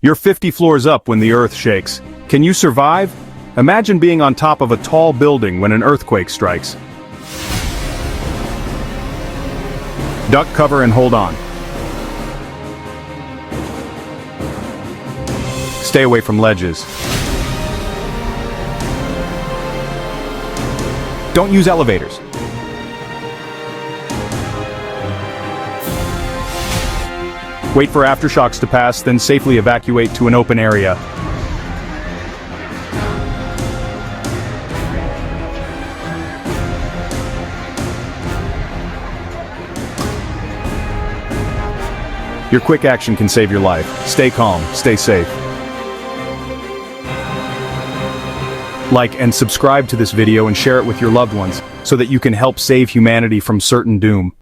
You're 50 floors up when the earth shakes. Can you survive? Imagine being on top of a tall building when an earthquake strikes. Duck, cover, and hold on. Stay away from ledges. Don't use elevators. Wait for aftershocks to pass, then safely evacuate to an open area. Your quick action can save your life. Stay calm, stay safe. Like and subscribe to this video and share it with your loved ones so that you can help save humanity from certain doom.